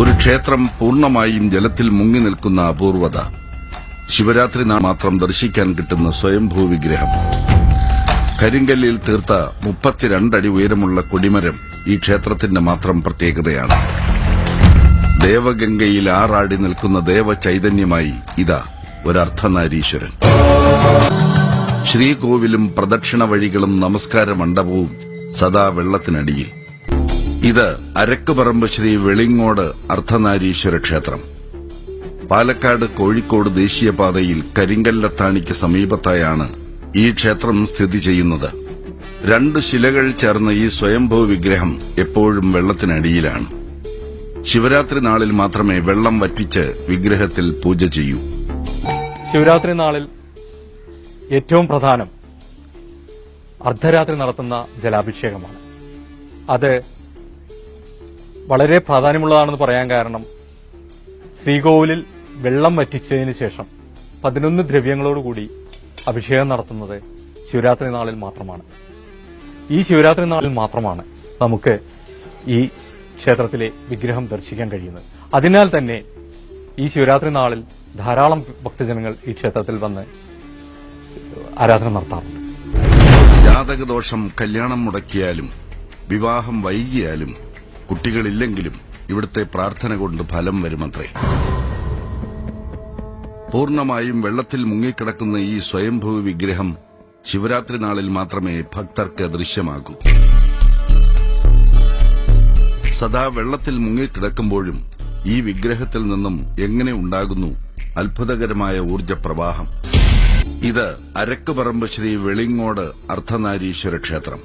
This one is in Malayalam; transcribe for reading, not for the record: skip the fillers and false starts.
ഒരു ക്ഷേത്രം പൂർണ്ണമായും ജലത്തിൽ മുങ്ങി നിൽക്കുന്ന അപൂർവത. ശിവരാത്രി നാൾ മാത്രം ദർശിക്കാൻ കിട്ടുന്ന സ്വയംഭൂ വിഗ്രഹം. കരിങ്കല്ലിൽ തീർത്ത 32 അടി ഉയരമുള്ള കൊടിമരം ഈ ക്ഷേത്രത്തിന്റെ മാത്രം പ്രത്യേകതയാണ്. ദേവഗംഗയിൽ ആറാടി നിൽക്കുന്ന ദേവചൈതന്യമായി ഇതാ ഒരർദ്ധനാരീശ്വരൻ. ശ്രീകോവിലും പ്രദക്ഷിണ വഴികളും നമസ്കാര മണ്ഡപവും സദാ വെള്ളത്തിനടിയിൽ. ഇത് അരക്കുപറമ്പ് ശ്രീ വെളിങ്ങോട് അർദ്ധനാരീശ്വര ക്ഷേത്രം. പാലക്കാട് കോഴിക്കോട് ദേശീയപാതയിൽ കരിങ്കല്ലത്താണിക്ക് സമീപത്തായാണ് ഈ ക്ഷേത്രം സ്ഥിതി ചെയ്യുന്നത്. 2 ശിലകൾ ചേർന്ന ഈ സ്വയംഭൂ വിഗ്രഹം എപ്പോഴും വെള്ളത്തിനടിയിലാണ്. ശിവരാത്രി നാളിൽ മാത്രമേ വെള്ളം വറ്റിച്ച് വിഗ്രഹത്തിൽ പൂജ ചെയ്യൂ. ശിവരാത്രി നാളിൽ ഏറ്റവും പ്രധാനം അർദ്ധരാത്രി നടത്തുന്ന ജലാഭിഷേകമാണ്. അത് വളരെ പ്രാധാന്യമുള്ളതാണെന്ന് പറയാൻ കാരണം, ശ്രീകോവിലിൽ വെള്ളം വറ്റിച്ചതിന് ശേഷം 11 ദ്രവ്യങ്ങളോടുകൂടി അഭിഷേകം നടത്തുന്നത് ശിവരാത്രി നാളിൽ മാത്രമാണ്. ഈ ശിവരാത്രി നാളിൽ മാത്രമാണ് നമുക്ക് ഈ ക്ഷേത്രത്തിലെ വിഗ്രഹം ദർശിക്കാൻ കഴിയുന്നത്. അതിനാൽ തന്നെ ഈ ശിവരാത്രി നാളിൽ ധാരാളം ഭക്തജനങ്ങൾ ഈ ക്ഷേത്രത്തിൽ വന്ന് ആരാധന നടത്താറുണ്ട്. ജാതകദോഷം കല്യാണം മുടക്കിയാലും വിവാഹം വൈകിയാലും കുട്ടികളില്ലെങ്കിലും ഇവിടുത്തെ പ്രാർത്ഥന കൊണ്ട് ഫലം വരുമത്രേ. പൂർണ്ണമായും വെള്ളത്തിൽ മുങ്ങിക്കിടക്കുന്ന ഈ സ്വയംഭൂ വിഗ്രഹം ശിവരാത്രി നാളിൽ മാത്രമേ ഭക്തർക്ക് ദൃശ്യമാകൂ. സദാ വെള്ളത്തിൽ മുങ്ങിക്കിടക്കുമ്പോഴും ഈ വിഗ്രഹത്തിൽ നിന്നും എങ്ങനെ ഉണ്ടാകുന്നു അത്ഭുതകരമായ ഊർജ്ജപ്രവാഹം. ഇത് അരക്കുപറമ്പ് ശ്രീ വെളിങ്ങോട് അർദ്ധനാരീശ്വര ക്ഷേത്രം.